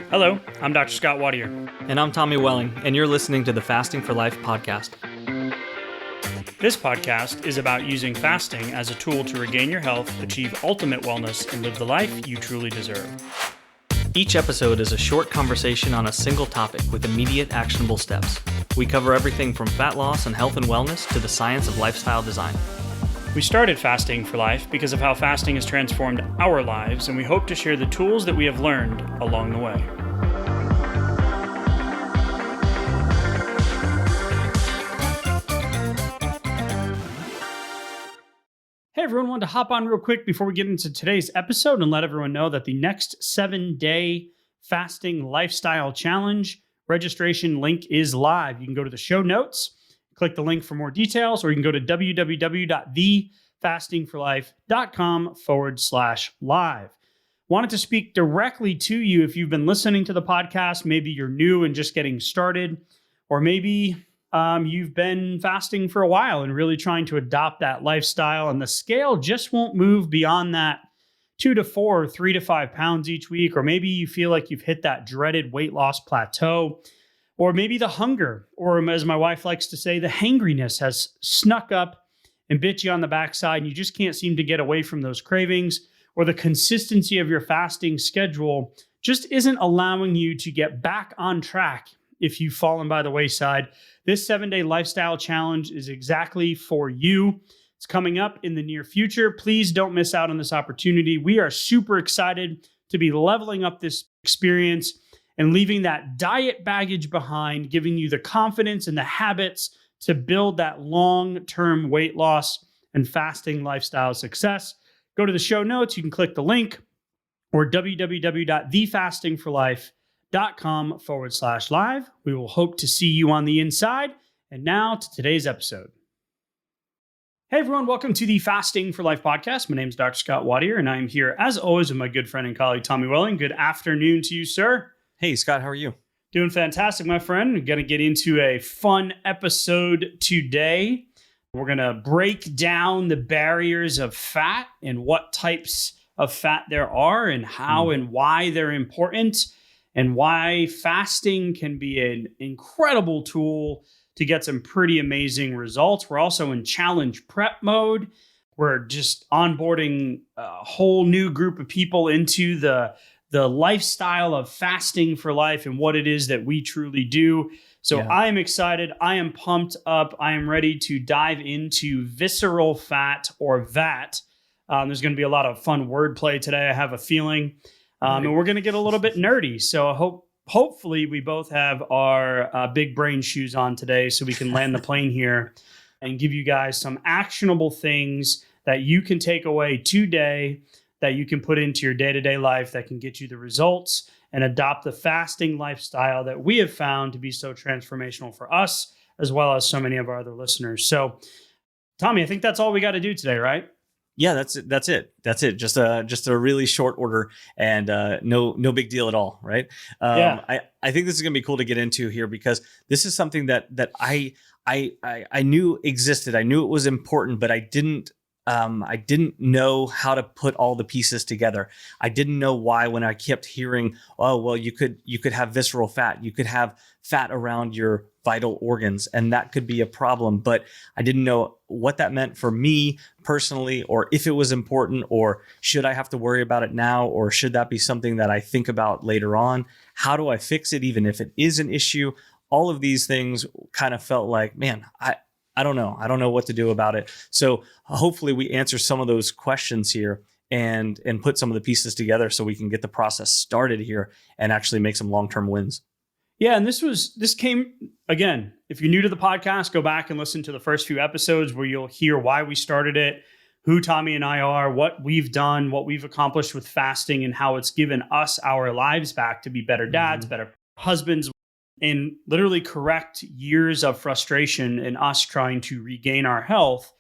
Hello, I'm Dr. Scott Wadier. And I'm Tommy Welling, and you're listening to the Fasting for Life podcast. This podcast is about using fasting as a tool to regain your health, achieve ultimate wellness, and live the life you truly deserve. Each episode is a short conversation on a single topic with immediate actionable steps. We cover everything from fat loss and health and wellness to the science of lifestyle design. We started Fasting for Life because of how fasting has transformed our lives, and we hope to share the tools that we have learned along the way. Hey everyone, wanted to hop on real quick before we get into today's episode and let everyone know that the next 7-day fasting lifestyle challenge registration link is live. You can go to the show notes, click the link for more details, or you can go to www.thefastingforlife.com/live. Wanted to speak directly to you if you've been listening to the podcast. Maybe you're new and just getting started, or maybe you've been fasting for a while and really trying to adopt that lifestyle, and the scale just won't move beyond that 2 to 4, 3 to 5 pounds each week. Or maybe you feel like you've hit that dreaded weight loss plateau, or maybe the hunger, or as my wife likes to say, the hangriness has snuck up and bit you on the backside, and you just can't seem to get away from those cravings, or the consistency of your fasting schedule just isn't allowing you to get back on track if you've fallen by the wayside. This 7-day lifestyle challenge is exactly for you. It's coming up in the near future. Please don't miss out on this opportunity. We are super excited to be leveling up this experience and leaving that diet baggage behind, giving you the confidence and the habits to build that long-term weight loss and fasting lifestyle success. Go to the show notes. You can click the link, or www.thefastingforlife.com/live. We will hope to see you on the inside. And now to today's episode. Hey everyone, welcome to the Fasting for Life podcast. My name is Dr. Scott Wadier, and I'm here as always with my good friend and colleague, Tommy Welling. Good afternoon to you, sir. Hey, Scott, how are you? Doing fantastic, my friend. We're going to get into a fun episode today. We're going to break down the barriers of fat and what types of fat there are and how and why they're important, and why fasting can be an incredible tool to get some pretty amazing results. We're also in challenge prep mode. We're just onboarding a whole new group of people into the lifestyle of fasting for life and what it is that we truly do. So yeah. I am excited. I am pumped up. I am ready to dive into visceral fat, or VAT. There's going to be a lot of fun wordplay today, I have a feeling. And we're going to get a little bit nerdy. So hopefully we both have our big brain shoes on today so we can land the plane here and give you guys some actionable things that you can take away today, that you can put into your day-to-day life, that can get you the results and adopt the fasting lifestyle that we have found to be so transformational for us, as well as so many of our other listeners. So, Tommy, I think that's all we got to do today, right? Yeah, that's it. Just a really short order, and no big deal at all, right? I think this is gonna be cool to get into here, because this is something that I knew existed. I knew it was important, but I didn't know how to put all the pieces together. I didn't know why, when I kept hearing, oh, well, you could have visceral fat, you could have fat around your vital organs, and that could be a problem. But I didn't know what that meant for me personally, or if it was important, or should I have to worry about it now, or should that be something that I think about later on? How do I fix it, even if it is an issue? All of these things kind of felt like, man, I don't know. I don't know what to do about it. So hopefully we answer some of those questions here and put some of the pieces together so we can get the process started here and actually make some long-term wins. Yeah, and this came, again, if you're new to the podcast, go back and listen to the first few episodes where you'll hear why we started it, who Tommy and I are, what we've done, what we've accomplished with fasting, and how it's given us our lives back to be better dads, better husbands, and literally correct years of frustration in us trying to regain our health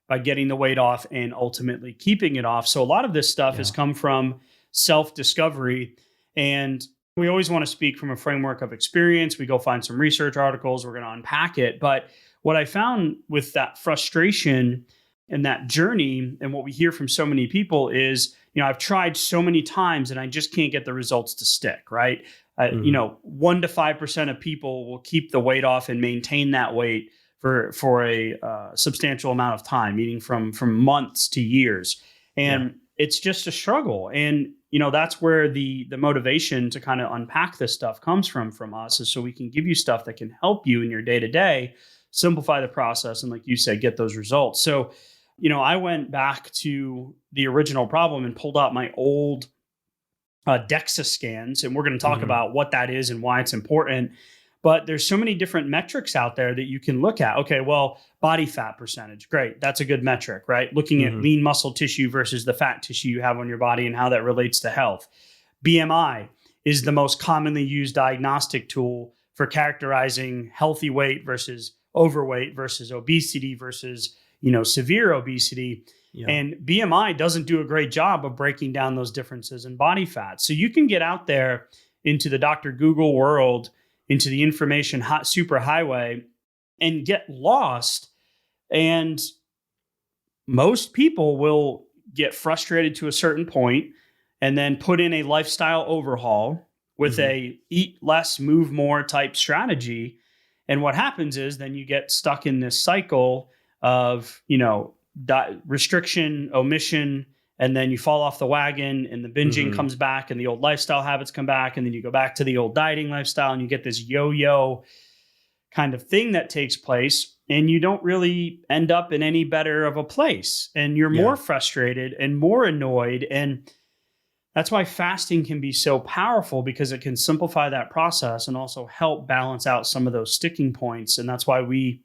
by getting the weight off and ultimately keeping it off. So a lot of this stuff has come from self-discovery, and we always want to speak from a framework of experience. We go find some research articles, we're going to unpack it. But what I found with that frustration and that journey, and what we hear from so many people is, I've tried so many times and I just can't get the results to stick, right? 1 to 5% of people will keep the weight off and maintain that weight for a substantial amount of time, meaning from months to years. And it's just a struggle. And, that's where the motivation to kind of unpack this stuff comes from us, is so we can give you stuff that can help you in your day to day, simplify the process, and like you said, get those results. So, I went back to the original problem and pulled out my old DEXA scans, and we're going to talk about what that is and why it's important. But there's so many different metrics out there that you can look at. Okay, well, body fat percentage, great. That's a good metric, right? Looking at lean muscle tissue versus the fat tissue you have on your body and how that relates to health. BMI is the most commonly used diagnostic tool for characterizing healthy weight versus overweight versus obesity versus, severe obesity. Yeah. And BMI doesn't do a great job of breaking down those differences in body fat. So you can get out there into the Dr. Google world, into the information super highway, and get lost. And most people will get frustrated to a certain point and then put in a lifestyle overhaul with a eat less, move more type strategy. And what happens is then you get stuck in this cycle of, restriction, omission, and then you fall off the wagon and the binging comes back and the old lifestyle habits come back. And then you go back to the old dieting lifestyle and you get this yo-yo kind of thing that takes place, and you don't really end up in any better of a place, and you're more frustrated and more annoyed. And that's why fasting can be so powerful, because it can simplify that process and also help balance out some of those sticking points. And that's why we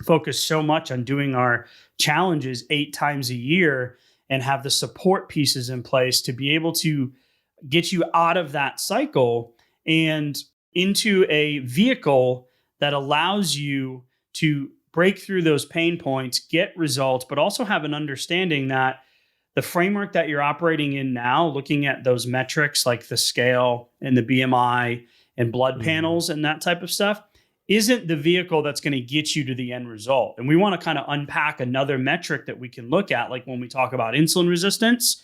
focus so much on doing our challenges 8 times a year and have the support pieces in place to be able to get you out of that cycle and into a vehicle that allows you to break through those pain points, get results, but also have an understanding that the framework that you're operating in now, looking at those metrics like the scale and the BMI and blood panels and that type of stuff, isn't the vehicle that's going to get you to the end result. And we want to kind of unpack another metric that we can look at, like when we talk about insulin resistance,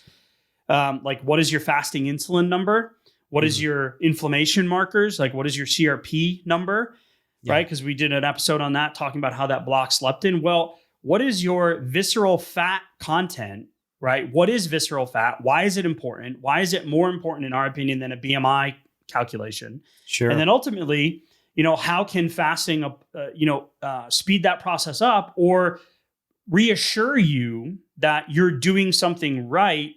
like what is your fasting insulin number? What is your inflammation markers? Like what is your CRP number, right? Because we did an episode on that talking about how that blocks leptin. Well, what is your visceral fat content, right? What is visceral fat? Why is it important? Why is it more important, in our opinion, than a BMI calculation? Sure. And then ultimately, how can fasting, speed that process up or reassure you that you're doing something right?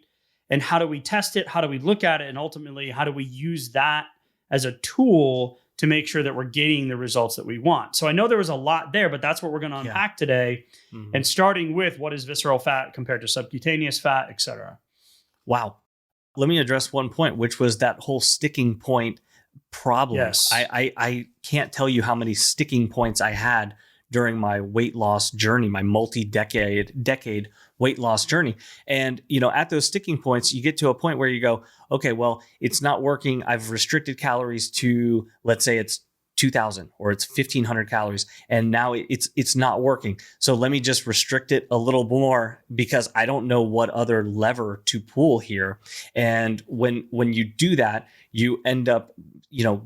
And how do we test it? How do we look at it? And ultimately, how do we use that as a tool to make sure that we're getting the results that we want? So I know there was a lot there, but that's what we're going to unpack today. And starting with what is visceral fat compared to subcutaneous fat, et cetera. Wow. Let me address one point, which was that whole sticking point problem. Yes. I can't tell you how many sticking points I had during my weight loss journey, my decade weight loss journey. And, at those sticking points, you get to a point where you go, okay, well, it's not working. I've restricted calories to, let's say it's 2,000 or it's 1,500 calories. And now it's not working. So let me just restrict it a little more because I don't know what other lever to pull here. And when you do that, you end up,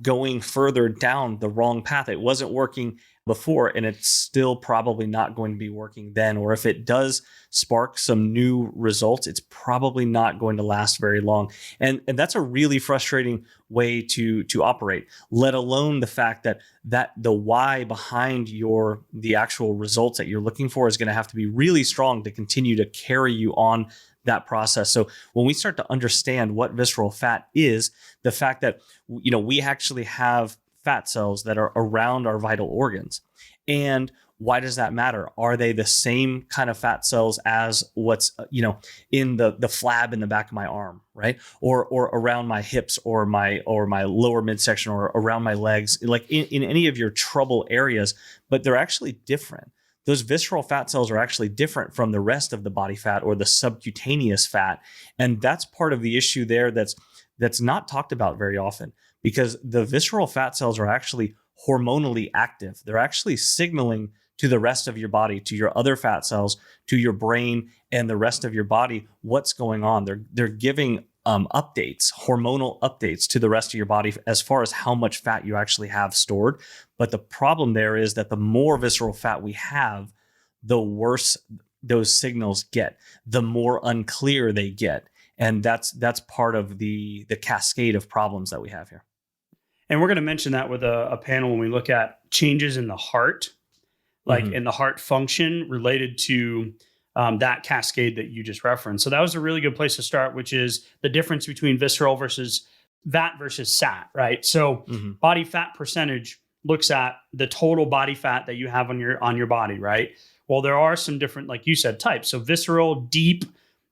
going further down the wrong path. It wasn't working before, and it's still probably not going to be working then. Or if it does spark some new results, it's probably not going to last very long. And that's a really frustrating way to operate, let alone the fact that the why behind the actual results that you're looking for is going to have to be really strong to continue to carry you on that process. So when we start to understand what visceral fat is, the fact that, we actually have fat cells that are around our vital organs. And why does that matter? Are they the same kind of fat cells as what's, in the flab in the back of my arm, right? Or around my hips or my lower midsection or around my legs, like in any of your trouble areas, but they're actually different. Those visceral fat cells are actually different from the rest of the body fat or the subcutaneous fat. And that's part of the issue there that's not talked about very often, because the visceral fat cells are actually hormonally active. They're actually signaling to the rest of your body, to your other fat cells, to your brain and the rest of your body, what's going on. They're giving updates, hormonal updates to the rest of your body as far as how much fat you actually have stored. But the problem there is that the more visceral fat we have, the worse those signals get, the more unclear they get. And that's part of the cascade of problems that we have here. And we're going to mention that with a panel when we look at changes in the heart, like in the heart function related to that cascade that you just referenced. So that was a really good place to start, which is the difference between visceral versus VAT versus SAT, right? So body fat percentage looks at the total body fat that you have on your body, right? Well, there are some different, like you said, types. So visceral, deep,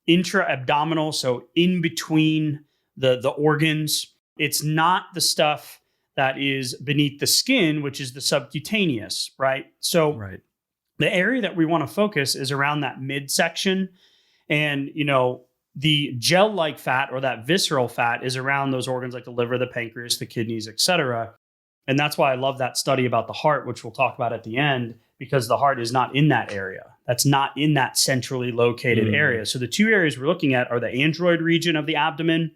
intra-abdominal, so in between the organs. It's not the stuff that is beneath the skin, which is the subcutaneous, right? So the area that we want to focus is around that midsection. And, the gel-like fat or that visceral fat is around those organs like the liver, the pancreas, the kidneys, et cetera. And that's why I love that study about the heart, which we'll talk about at the end, because the heart is not in that area. That's not in that centrally located area. So the two areas we're looking at are the android region of the abdomen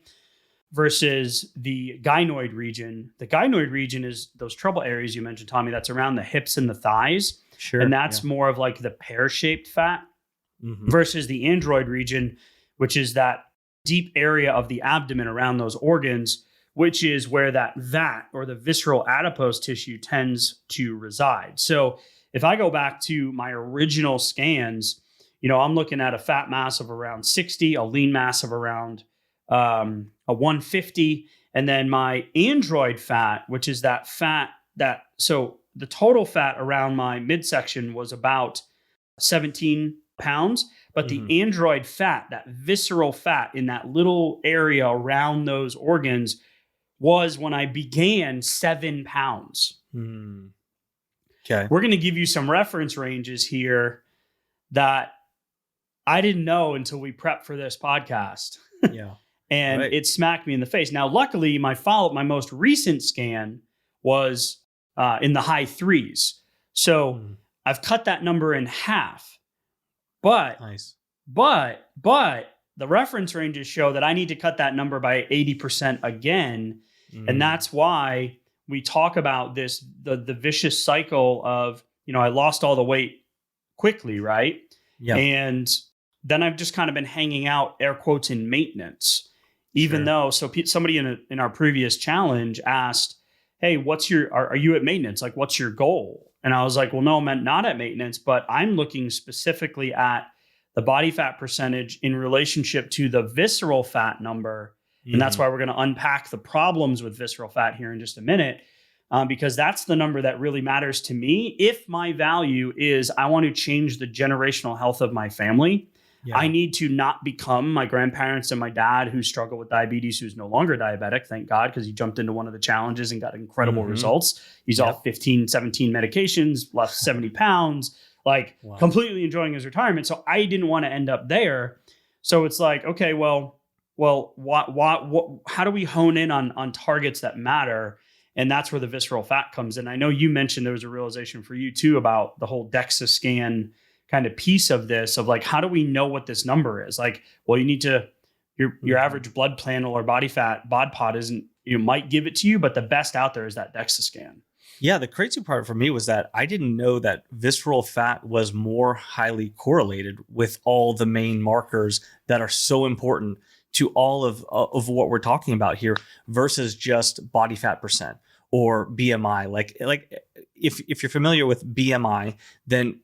versus the gynoid region. The gynoid region is those trouble areas you mentioned, Tommy, that's around the hips and the thighs. Sure. And that's more of like the pear-shaped fat versus the android region, which is that deep area of the abdomen around those organs, which is where that VAT or the visceral adipose tissue tends to reside. So if I go back to my original scans, I'm looking at a fat mass of around 60, a lean mass of around a 150, and then my android fat, which is that fat so the total fat around my midsection was about 17 pounds, but the android fat, that visceral fat in that little area around those organs was, when I began, 7 pounds. Okay. We're going to give you some reference ranges here that I didn't know until we prepped for this podcast. Yeah. And it smacked me in the face. Now, luckily, my most recent scan was in the high 3s. So I've cut that number in half. But the reference ranges show that I need to cut that number by 80% again. And that's why we talk about this, the vicious cycle of, I lost all the weight quickly, right? Yeah. And then I've just kind of been hanging out, air quotes, in maintenance. Even though, somebody in our previous challenge asked, hey, are you at maintenance? Like, what's your goal? And I was like, well, no, I'm not at maintenance, but I'm looking specifically at the body fat percentage in relationship to the visceral fat number. And that's why we're going to unpack the problems with visceral fat here in just a minute, because that's the number that really matters to me. If my value is I want to change the generational health of my family, I need to not become my grandparents and my dad who struggle with diabetes, who's no longer diabetic, thank God, because he jumped into one of the challenges and got incredible results. He's off 15, 17 medications, lost 70 pounds, completely enjoying his retirement. So I didn't want to end up there. So it's like, okay, well, how do we hone in on targets that matter? And that's where the visceral fat comes in. I know you mentioned there was a realization for you too about the whole DEXA scan kind of piece of this, of like, how do we know what this number is? Like, well, you need to, your average blood panel or body fat bod pod might give it to you, but the best out there is that DEXA scan. Yeah. The crazy part for me was that I didn't know that visceral fat was more highly correlated with all the main markers that are so important to all of what we're talking about here versus just body fat percent or BMI. Like if you're familiar with BMI, then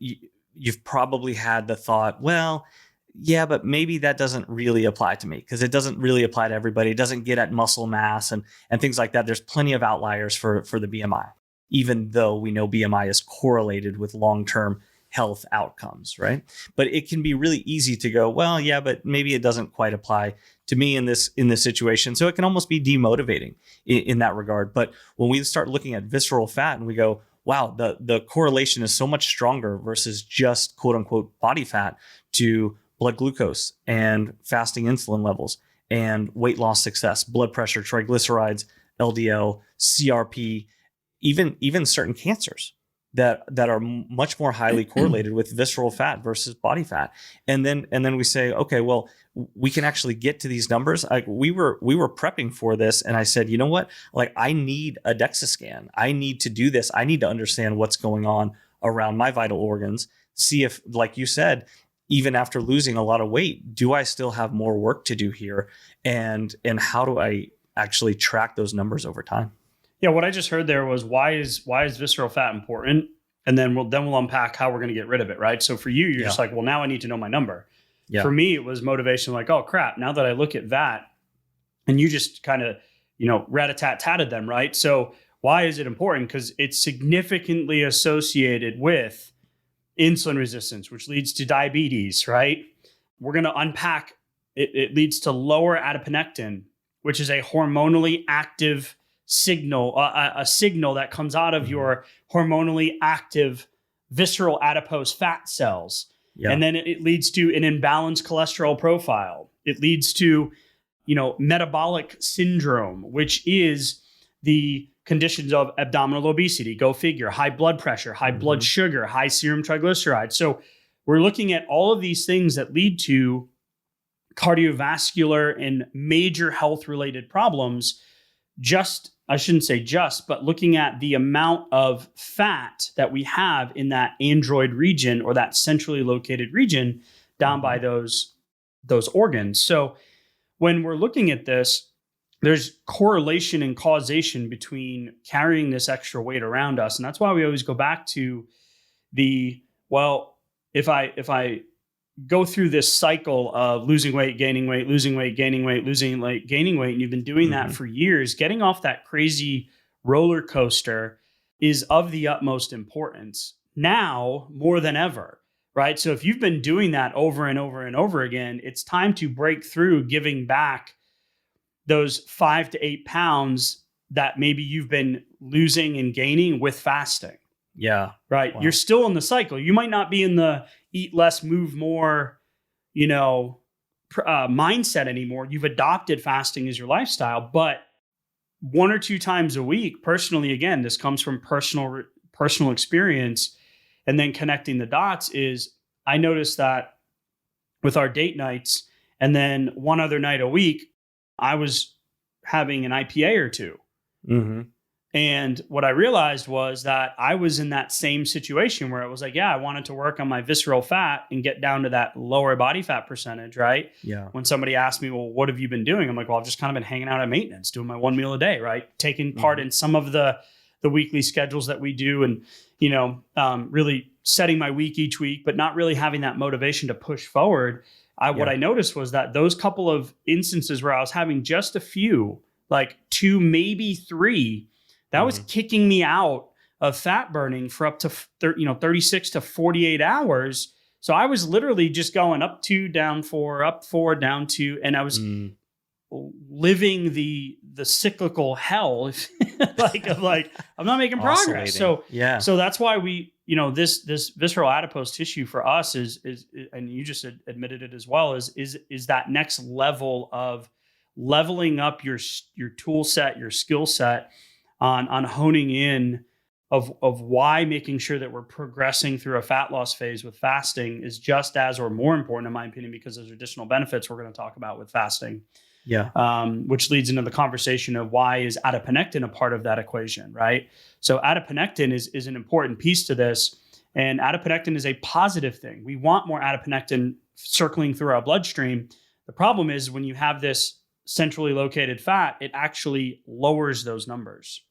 you've probably had the thought, well, yeah, but maybe that doesn't really apply to me because it doesn't really apply to everybody. It doesn't get at muscle mass and things like that. There's plenty of outliers for the BMI, even though we know BMI is correlated with long-term health outcomes, right? But it can be really easy to go, well, yeah, but maybe it doesn't quite apply to me in this situation. So it can almost be demotivating in that regard. But when we start looking at visceral fat and we go, wow, the correlation is so much stronger versus just quote unquote body fat to blood glucose and fasting insulin levels and weight loss success, blood pressure, triglycerides, LDL, CRP, even certain cancers, that are much more highly correlated with visceral fat versus body fat. And then we say, okay, well, we can actually get to these numbers. Like we were prepping for this, and I said, you know what? Like I need a DEXA scan. I need to do this. I need to understand what's going on around my vital organs. See if, like you said, even after losing a lot of weight, do I still have more work to do here? And how do I actually track those numbers over time? Yeah, what I just heard there was why is visceral fat important, and then we'll unpack how we're going to get rid of it, right? So for you, you're just like, well, now I need to know my number. Yeah. For me, it was motivation, like, oh crap, now that I look at that, and you just kind of rat-a-tat-tatted them, right? So why is it important? Because it's significantly associated with insulin resistance, which leads to diabetes, right? We're going to unpack it. It leads to lower adiponectin, which is a hormonally active signal, a signal that comes out of your hormonally active visceral adipose fat cells. Yeah. And then it leads to an imbalanced cholesterol profile. It leads to, metabolic syndrome, which is the conditions of abdominal obesity, go figure, high blood pressure, high blood sugar, high serum triglycerides. So we're looking at all of these things that lead to cardiovascular and major health related problems. I shouldn't say just, but looking at the amount of fat that we have in that android region, or that centrally located region down by those organs. So when we're looking at this, there's correlation and causation between carrying this extra weight around us. And that's why we always go back to if I go through this cycle of losing weight, gaining weight, losing weight, gaining weight, losing weight, gaining weight, and you've been doing that for years, getting off that crazy roller coaster is of the utmost importance now more than ever, right? So if you've been doing that over and over and over again, it's time to break through giving back those 5 to 8 pounds that maybe you've been losing and gaining with fasting. Yeah. Right. Wow. You're still in the cycle. You might not be in the eat less, move more, mindset anymore. You've adopted fasting as your lifestyle, but 1 or 2 times a week, personally, again, this comes from personal experience, and then connecting the dots is I noticed that with our date nights, and then one other night a week, I was having an IPA or two. Mm-hmm. And what I realized was that I was in that same situation where it was like, I wanted to work on my visceral fat and get down to that lower body fat percentage, right? Yeah. When somebody asked me, well, what have you been doing? I'm like, well, I've just kind of been hanging out at maintenance, doing my 1 meal a day, right? Taking part in some of the weekly schedules that we do, and, really setting my week each week, but not really having that motivation to push forward. What I noticed was that those couple of instances where I was having just a few, like 2, maybe 3, that was kicking me out of fat burning for up to 36 to 48 hours. So I was literally just going up 2, down 4, up 4, down 2, and I was living the cyclical hell. I'm not making progress. So so that's why we this visceral adipose tissue for us is and you just admitted it as well, is that next level of leveling up your tool set, your skill set, on honing in of why making sure that we're progressing through a fat loss phase with fasting is just as or more important, in my opinion, because there's additional benefits we're going to talk about with fasting. Yeah. Which leads into the conversation of why is adiponectin a part of that equation, right? So adiponectin is an important piece to this, and adiponectin is a positive thing. We want more adiponectin circling through our bloodstream. The problem is when you have this centrally located fat, it actually lowers those numbers.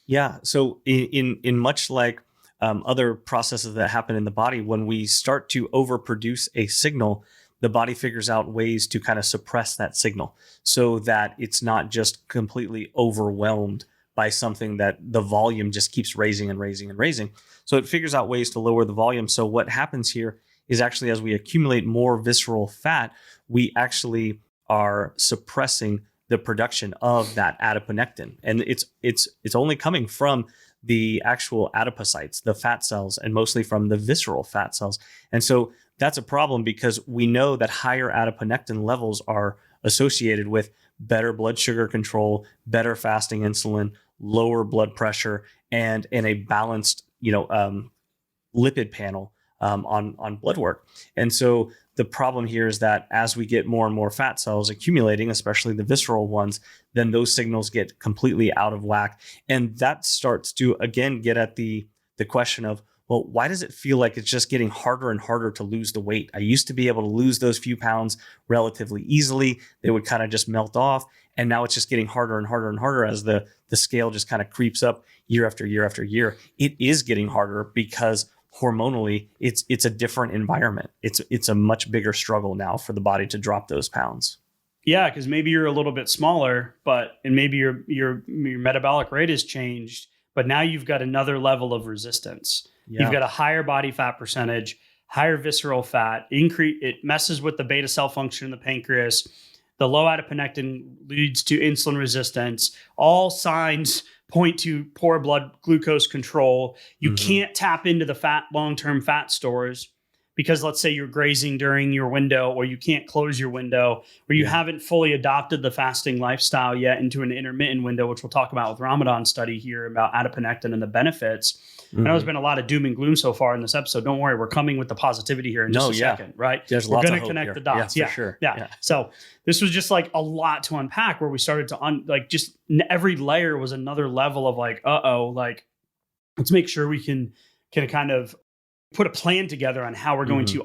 Yeah. So in much like other processes that happen in the body, when we start to overproduce a signal, the body figures out ways to kind of suppress that signal so that it's not just completely overwhelmed by something that the volume just keeps raising and raising and raising. So it figures out ways to lower the volume. So what happens here is actually as we accumulate more visceral fat, we actually are suppressing the production of that adiponectin. And it's only coming from the actual adipocytes, the fat cells, and mostly from the visceral fat cells. And so that's a problem because we know that higher adiponectin levels are associated with better blood sugar control, better fasting insulin, lower blood pressure, and a balanced lipid panel on blood work. And so the problem here is that as we get more and more fat cells accumulating, especially the visceral ones, then those signals get completely out of whack. And that starts to, again, get at the question of, well, why does it feel like it's just getting harder and harder to lose the weight? I used to be able to lose those few pounds relatively easily. They would kind of just melt off. And now it's just getting harder and harder and harder as the scale just kind of creeps up year after year after year. It is getting harder because hormonally it's a different environment. It's a much bigger struggle now for the body to drop those pounds. Yeah, because maybe you're a little bit smaller, and maybe your metabolic rate has changed, but now you've got another level of resistance. Yeah. You've got a higher body fat percentage, higher visceral fat, it messes with the beta cell function in the pancreas. The low adiponectin leads to insulin resistance. All signs point to poor blood glucose control. You can't tap into the long-term fat stores because let's say you're grazing during your window, or you can't close your window, or you haven't fully adopted the fasting lifestyle yet into an intermittent window, which we'll talk about with Ramadan study here about adiponectin and the benefits. I know there's been a lot of doom and gloom so far in this episode. Don't worry, we're coming with the positivity here in just a second, right? We're going to connect the dots. Yeah, for sure. Yeah. So this was just like a lot to unpack, where we started to just every layer was another level of let's make sure we can kind of put a plan together on how we're going to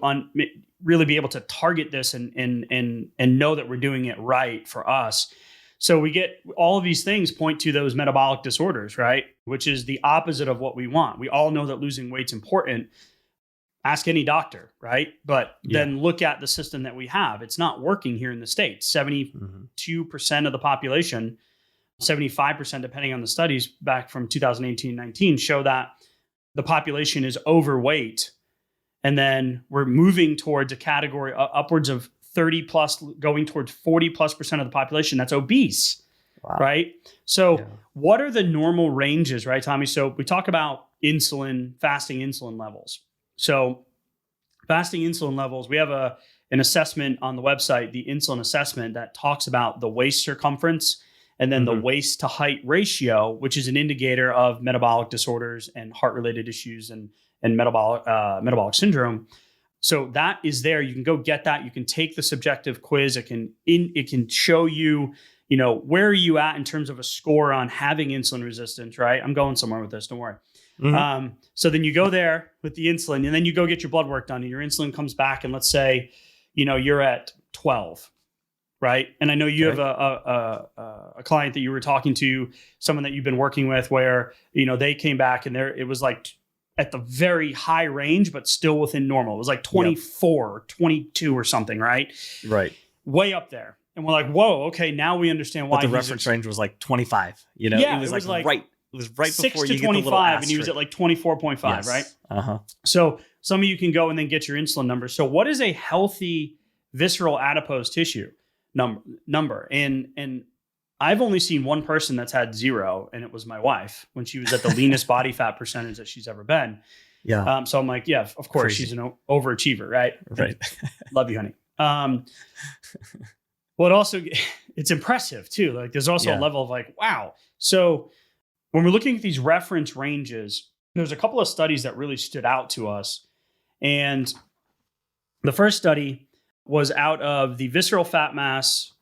really be able to target this and know that we're doing it right for us. So we get all of these things point to those metabolic disorders, right? Which is the opposite of what we want. We all know that losing weight's important. Ask any doctor, right? But then look at the system that we have. It's not working here in the States. 72% of the population, 75% depending on the studies back from 2018-19 show that the population is overweight. And then we're moving towards a category upwards of 30 plus, going towards 40 plus percent of the population that's obese, right? So what are the normal ranges, right, Tommy? So we talk about fasting insulin levels. So fasting insulin levels, we have an assessment on the website, the insulin assessment, that talks about the waist circumference and then the waist to height ratio, which is an indicator of metabolic disorders and heart-related issues and metabolic syndrome. So that is there. You can go get that. You can take the subjective quiz. It can show you, where are you at in terms of a score on having insulin resistance, right? I'm going somewhere with this, don't worry. So then you go there with the insulin, and then you go get your blood work done, and your insulin comes back, and let's say, you're at 12, right? And I know you have a client that you were talking to, someone that you've been working with, where, they came back and it was like at the very high range, but still within normal. It was like 24 or 22 or something, right? Right. Way up there. And we're like, whoa, okay, now we understand why. But the reference range was like 25, Yeah, it was like right. It was right 6 before to you get the 25, little asterisk. and he was at like 24.5, right? Uh-huh. So some of you can go and then get your insulin number. So what is a healthy visceral adipose tissue number? And I've only seen one person that's had 0, and it was my wife when she was at the leanest body fat percentage that she's ever been. Yeah. So I'm like, yeah, of course. Crazy. She's an overachiever, right? Right. Love you, honey. Well, it's impressive too. Like there's also a level of like, wow. So when we're looking at these reference ranges, there's a couple of studies that really stood out to us. And the first study was out of the visceral fat mass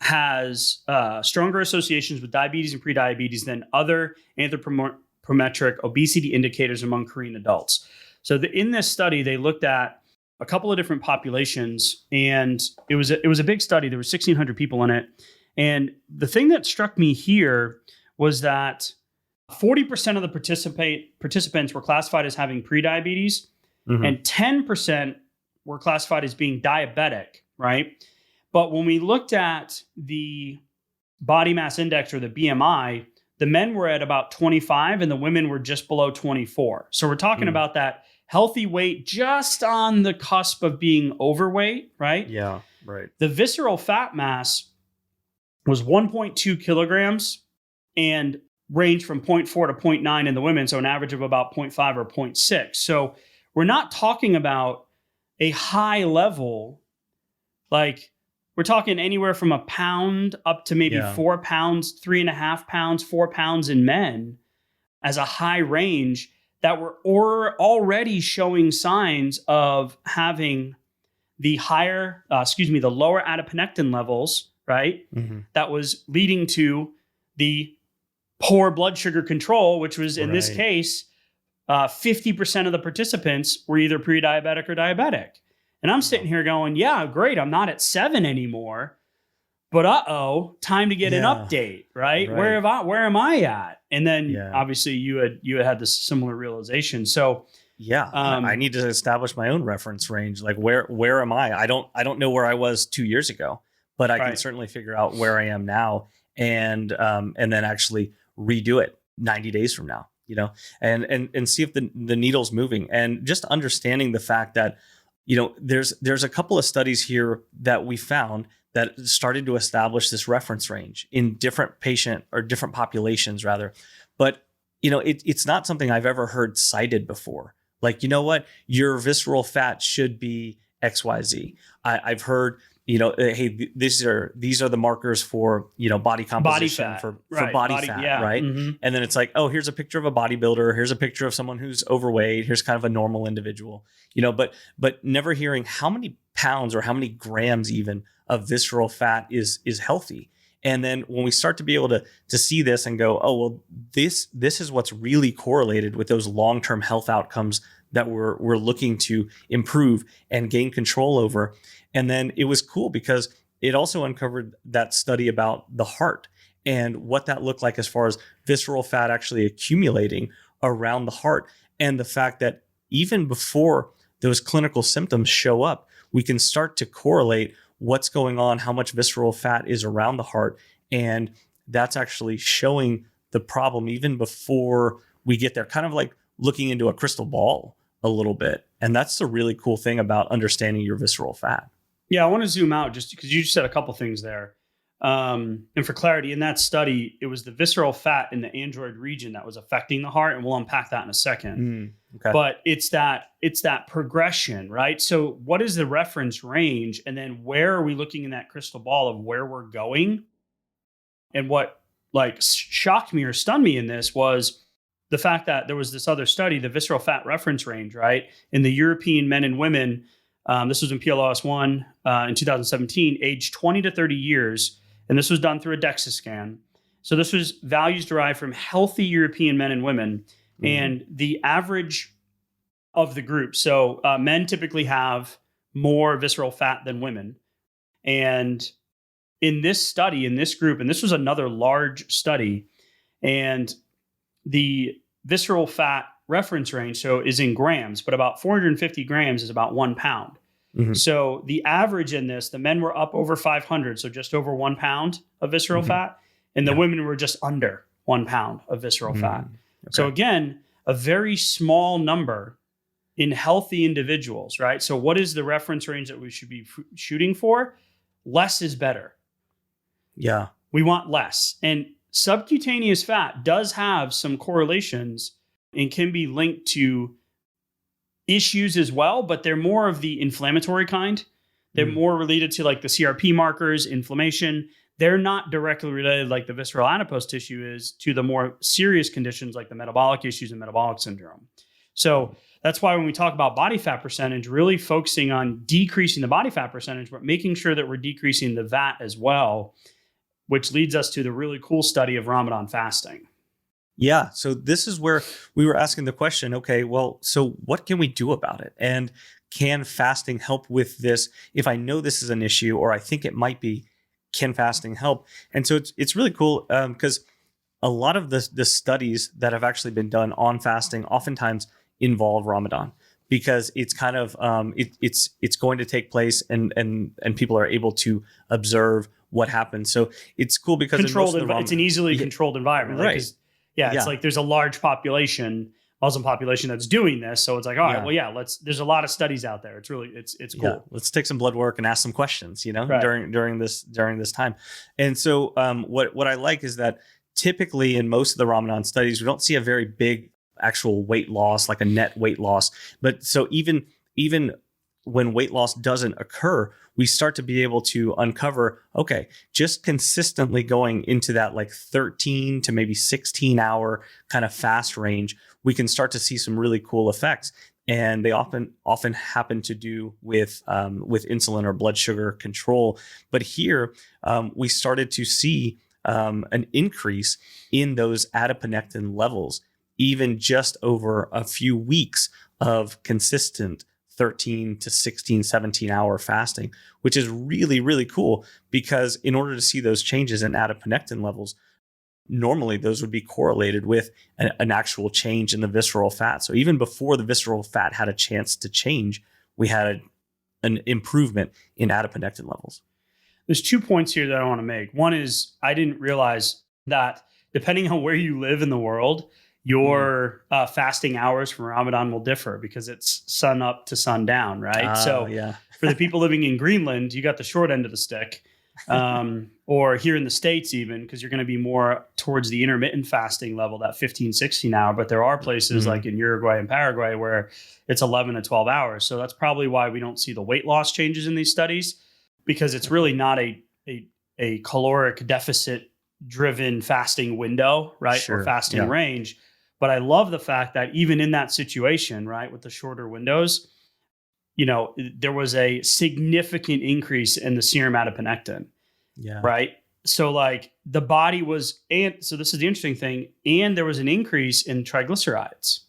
has stronger associations with diabetes and prediabetes than other anthropometric obesity indicators among Korean adults. So in this study, they looked at a couple of different populations, and it was a big study. There were 1,600 people in it. And the thing that struck me here was that 40% of the participants were classified as having prediabetes, and 10% were classified as being diabetic, right? But when we looked at the body mass index, or the BMI, the men were at about 25 and the women were just below 24. So we're talking about that healthy weight just on the cusp of being overweight, right? Yeah, right. The visceral fat mass was 1.2 kilograms and ranged from 0.4 to 0.9 in the women, so an average of about 0.5 or 0.6. So we're not talking about a high level, like we're talking anywhere from a pound up to maybe 4 pounds, 3.5 pounds, 4 pounds in men as a high range that were already showing signs of having the lower adiponectin levels, right? Mm-hmm. That was leading to the poor blood sugar control, which was in this case, 50% of the participants were either pre-diabetic or diabetic. And I'm sitting here going, yeah, great. I'm not at 7 anymore, but time to get an update, right? Where am I at? And then obviously you had this similar realization. So I need to establish my own reference range. Like where am I? I don't know where I was 2 years ago, but I can certainly figure out where I am now and then actually redo it 90 days from now, and see if the needle's moving, and just understanding the fact that, there's a couple of studies here that we found that started to establish this reference range in different patient or different populations rather. But, it's not something I've ever heard cited before. Like, your visceral fat should be XYZ. I've heard, hey, these are the markers for, body composition, for body fat, right? Mm-hmm. And then it's like, oh, here's a picture of a bodybuilder. Here's a picture of someone who's overweight. Here's kind of a normal individual, but never hearing how many pounds or how many grams even of visceral fat is healthy. And then when we start to be able to see this and go, oh, well, this is what's really correlated with those long-term health outcomes that we're looking to improve and gain control over. And then it was cool because it also uncovered that study about the heart and what that looked like as far as visceral fat actually accumulating around the heart. And the fact that even before those clinical symptoms show up, we can start to correlate what's going on, how much visceral fat is around the heart. And that's actually showing the problem even before we get there, kind of like looking into a crystal ball a little bit. And that's the really cool thing about understanding your visceral fat. Yeah, I want to zoom out just because you just said a couple things there. And for clarity, in that study, it was the visceral fat in the android region that was affecting the heart. And we'll unpack that in a second. Okay. But it's that progression, right? So what is the reference range? And then where are we looking in that crystal ball of where we're going? And what shocked me or stunned me in this was the fact that there was this other study, the visceral fat reference range, right? In the European men and women, this was in PLOS1 in 2017, age 20 to 30 years. And this was done through a DEXA scan. So this was values derived from healthy European men and women. Mm-hmm. And the average of the group. So men typically have more visceral fat than women. And in this study, in this group, and this was another large study, and the visceral fat reference range is in grams, but about 450 grams is about 1 pound. Mm-hmm. So the average in this, the men were up over 500, so just over 1 pound of visceral fat, and the women were just under 1 pound of visceral fat. Okay. So again, a very small number in healthy individuals, right? So what is the reference range that we should be shooting for? Less is better. Yeah. We want less. And subcutaneous fat does have some correlations and can be linked to issues as well, but they're more of the inflammatory kind. They're more related to like the CRP markers, inflammation. They're not directly related like the visceral adipose tissue is to the more serious conditions like the metabolic issues and metabolic syndrome. So that's why when we talk about body fat percentage, really focusing on decreasing the body fat percentage, but making sure that we're decreasing the VAT as well, which leads us to the really cool study of Ramadan fasting. Yeah. So this is where we were asking the question, okay, well, so what can we do about it? And can fasting help with this? If I know this is an issue, or I think it might be, can fasting help? And so it's really cool because a lot of the studies that have actually been done on fasting oftentimes involve Ramadan, because it's kind of it's going to take place and people are able to observe what happens. So it's cool because it's an easily controlled environment, right? It's like there's a large population, Muslim population that's doing this. So it's like, all right, well, yeah, there's a lot of studies out there. It's really, it's cool. Yeah. Let's take some blood work and ask some questions, during this time. And so what I like is that typically in most of the Ramadan studies, we don't see a very big actual weight loss, like a net weight loss. But so even when weight loss doesn't occur, we start to be able to uncover, okay, just consistently going into that like 13 to maybe 16 hour kind of fast range, we can start to see some really cool effects. And they often happen to do with insulin or blood sugar control. But here we started to see an increase in those adiponectin levels, even just over a few weeks of consistent 13 to 16, 17 hour fasting, which is really, really cool, because in order to see those changes in adiponectin levels, normally those would be correlated with an actual change in the visceral fat. So even before the visceral fat had a chance to change, we had an improvement in adiponectin levels. There's 2 points here that I want to make. One is, I didn't realize that depending on where you live in the world, your fasting hours from Ramadan will differ, because it's sun up to sundown, right? So for the people living in Greenland, you got the short end of the stick. Or here in the States even, because you're going to be more towards the intermittent fasting level, that 15, 16 hour. But there are places like in Uruguay and Paraguay where it's 11 to 12 hours. So that's probably why we don't see the weight loss changes in these studies, because it's really not a caloric deficit driven fasting window, right? Or fasting range. But I love the fact that even in that situation, right, with the shorter windows, there was a significant increase in the serum adiponectin. Yeah. Right. So like the body was, and so this is the interesting thing, and there was an increase in triglycerides.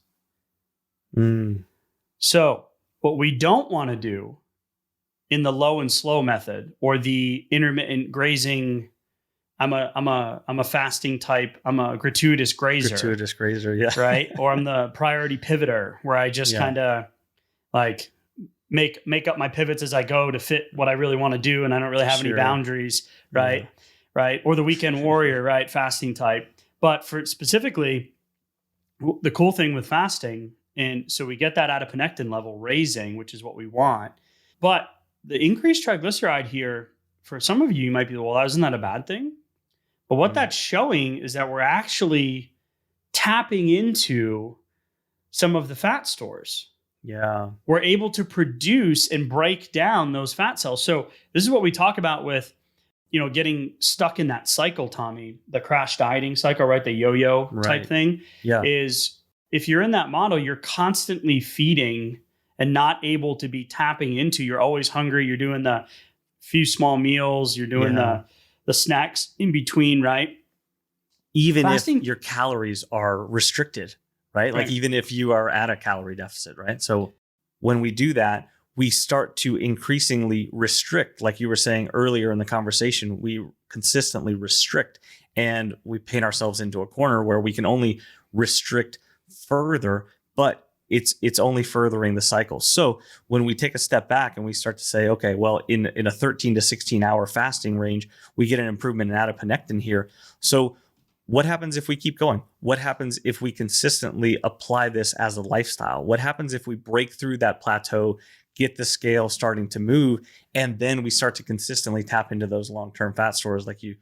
So what we don't want to do in the low and slow method, or the intermittent grazing, I'm a fasting type, I'm a gratuitous grazer. Yeah. Right. Or I'm the priority pivoter, where I just kind of like make up my pivots as I go to fit what I really want to do, and I don't really have any boundaries, right? Right. Or the weekend warrior, right? Fasting type. But for specifically, the cool thing with fasting, and so we get that adiponectin level raising, which is what we want. But the increased triglyceride here, for some of you, you might be, well, isn't that a bad thing? But what that's showing is that we're actually tapping into some of the fat stores. Yeah. We're able to produce and break down those fat cells. So this is what we talk about with, getting stuck in that cycle, Tommy, the crash dieting cycle, right? The yo-yo type thing. Yeah. Is if you're in that model, you're constantly feeding and not able to be tapping into, you're always hungry. You're doing the few small meals. You're doing the snacks in between, right? Even fasting, if your calories are restricted. Right? Like even if you are at a calorie deficit, right? So when we do that, we start to increasingly restrict, like you were saying earlier in the conversation, we consistently restrict, and we paint ourselves into a corner where we can only restrict further, but it's only furthering the cycle. So when we take a step back and we start to say, okay, well, in a 13 to 16 hour fasting range, we get an improvement in adiponectin here. So what happens if we keep going? What happens if we consistently apply this as a lifestyle? What happens if we break through that plateau, get the scale starting to move, and then we start to consistently tap into those long-term fat stores like you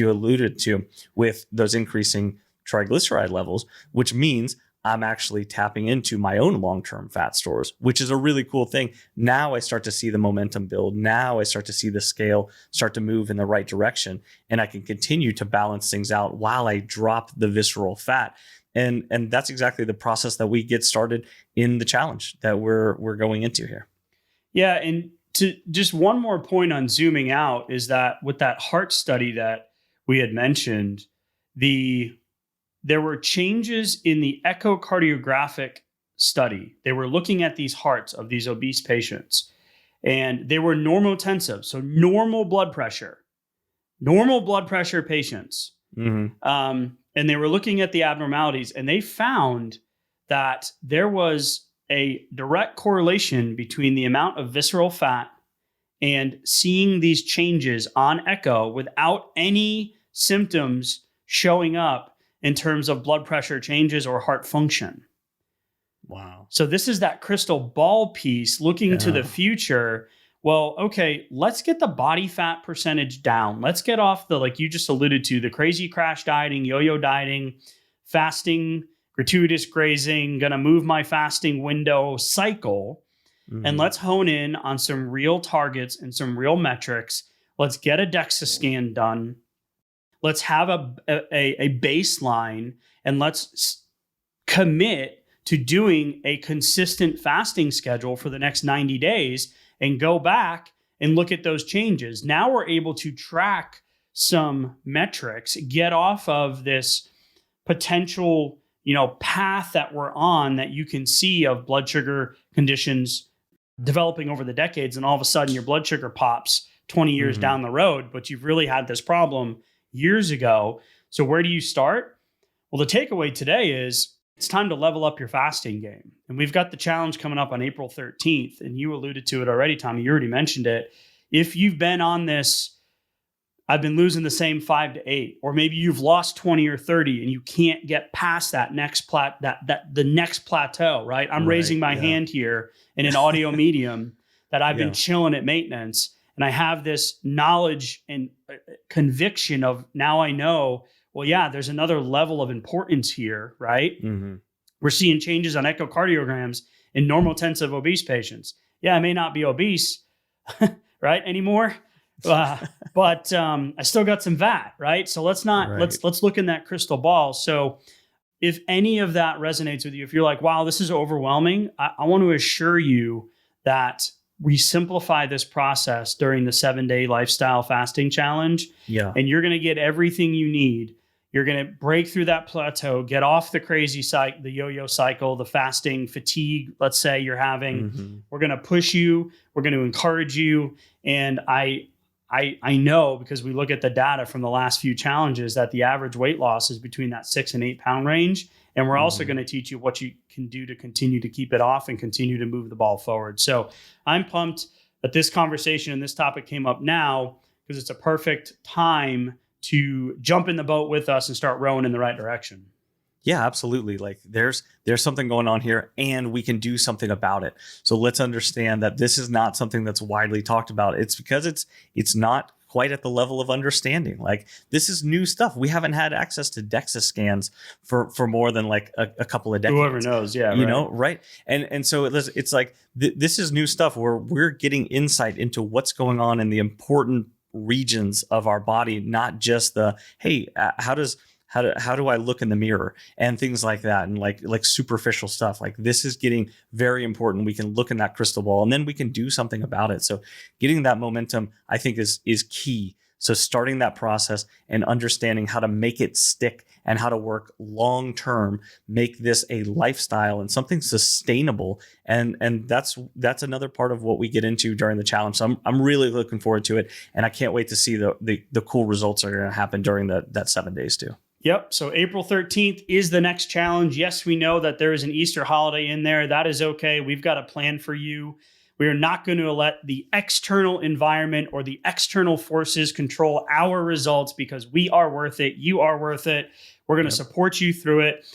alluded to, with those increasing triglyceride levels, which means I'm actually tapping into my own long-term fat stores, which is a really cool thing. Now I start to see the momentum build. Now I start to see the scale start to move in the right direction, and I can continue to balance things out while I drop the visceral fat. And that's exactly the process that we get started in the challenge that we're going into here. Yeah, and to just one more point on zooming out is that with that heart study that we had mentioned, there were changes in the echocardiographic study. They were looking at these hearts of these obese patients, and they were normotensive, so normal blood pressure patients. Mm-hmm. And they were looking at the abnormalities, and they found that there was a direct correlation between the amount of visceral fat and seeing these changes on echo without any symptoms showing up in terms of blood pressure changes or heart function. Wow. So this is that crystal ball piece looking to the future. Well, okay, let's get the body fat percentage down. Let's get off the, like you just alluded to, the crazy crash dieting, yo-yo dieting, fasting, gratuitous grazing, gonna move my fasting window cycle. and let's hone in on some real targets and some real metrics. Let's get a DEXA scan done. Let's have a baseline, and let's commit to doing a consistent fasting schedule for the next 90 days and go back and look at those changes. Now we're able to track some metrics, get off of this potential, path that we're on that you can see of blood sugar conditions developing over the decades. And all of a sudden your blood sugar pops 20 years down the road, but you've really had this problem years ago. So where do you start? Well, the takeaway today is it's time to level up your fasting game. And we've got the challenge coming up on April 13th. And you alluded to it already, Tommy. You already mentioned it. If you've been on this, I've been losing the same 5 to 8, or maybe you've lost 20 or 30 and you can't get past that next the next plateau, right? I'm raising my hand here in an audio medium that I've been chilling at maintenance. And I have this knowledge and conviction of now I know, well, yeah, there's another level of importance here, right? We're seeing changes on echocardiograms in normotensive obese patients. Yeah, I may not be obese, right, anymore, but I still got some VAT, right? So let's look in that crystal ball. So if any of that resonates with you, if you're like, wow, this is overwhelming, I want to assure you that we simplify this process during the 7-day lifestyle fasting challenge. Yeah. And you're going to get everything you need. You're going to break through that plateau, get off the crazy cycle, the yo-yo cycle, the fasting fatigue, let's say you're having. We're going to push you. We're going to encourage you. And I know, because we look at the data from the last few challenges, that the average weight loss is between that 6 and 8 pound range. And we're also going to teach you what you can do to continue to keep it off and continue to move the ball forward. So I'm pumped that this conversation and this topic came up now, because it's a perfect time to jump in the boat with us and start rowing in the right direction. Yeah, absolutely. Like there's something going on here and we can do something about it. So let's understand that this is not something that's widely talked about. It's because it's not quite at the level of understanding. Like this is new stuff. We haven't had access to DEXA scans for more than like a couple of decades. Whoever knows. Yeah. You know, right. And so it's like, this is new stuff where we're getting insight into what's going on in the important regions of our body, not just the, hey, how do I look in the mirror and things like that, and like superficial stuff. Like this is getting very important. We can look in that crystal ball and then we can do something about it. So getting that momentum, I think, is key. So starting that process and understanding how to make it stick and how to work long term, make this a lifestyle and something sustainable. And that's another part of what we get into during the challenge. So I'm really looking forward to it, and I can't wait to see the cool results that are going to happen during that 7 days too. Yep. So April 13th is the next challenge. Yes, we know that there is an Easter holiday in there. That is okay. We've got a plan for you. We are not going to let the external environment or the external forces control our results, because we are worth it. You are worth it. We're going to support you through it.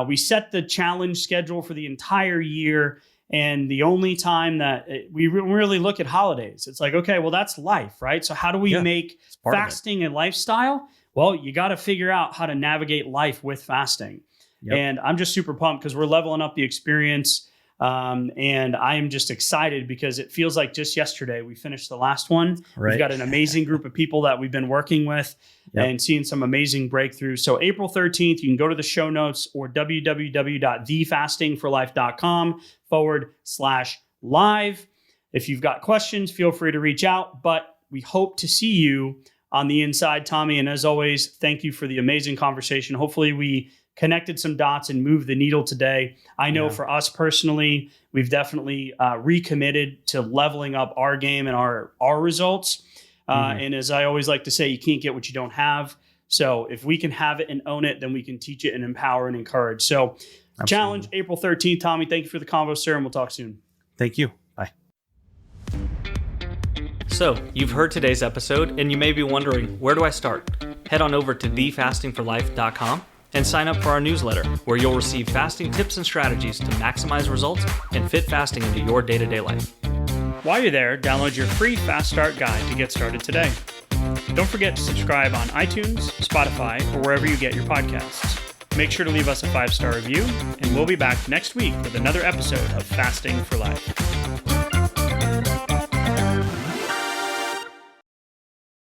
We set the challenge schedule for the entire year. And the only time that we really look at holidays, it's like, okay, well, that's life, right? So how do we make fasting a lifestyle? Well, you got to figure out how to navigate life with fasting. Yep. And I'm just super pumped because we're leveling up the experience. And I am just excited because it feels like just yesterday we finished the last one. Right. We've got an amazing group of people that we've been working with and seeing some amazing breakthroughs. So April 13th, you can go to the show notes or www.thefastingforlife.com/live. If you've got questions, feel free to reach out, but we hope to see you on the inside, Tommy. And as always, thank you for the amazing conversation. Hopefully we connected some dots and moved the needle today. I know for us personally, we've definitely recommitted to leveling up our game and our results. And as I always like to say, you can't get what you don't have. So if we can have it and own it, then we can teach it and empower and encourage. So challenge April 13th, Tommy. Thank you for the convo, sir, and we'll talk soon. Thank you. Bye. So, you've heard today's episode, and you may be wondering, where do I start? Head on over to thefastingforlife.com and sign up for our newsletter, where you'll receive fasting tips and strategies to maximize results and fit fasting into your day-to-day life. While you're there, download your free Fast Start guide to get started today. Don't forget to subscribe on iTunes, Spotify, or wherever you get your podcasts. make sure to leave us a 5-star review, and we'll be back next week with another episode of Fasting for Life.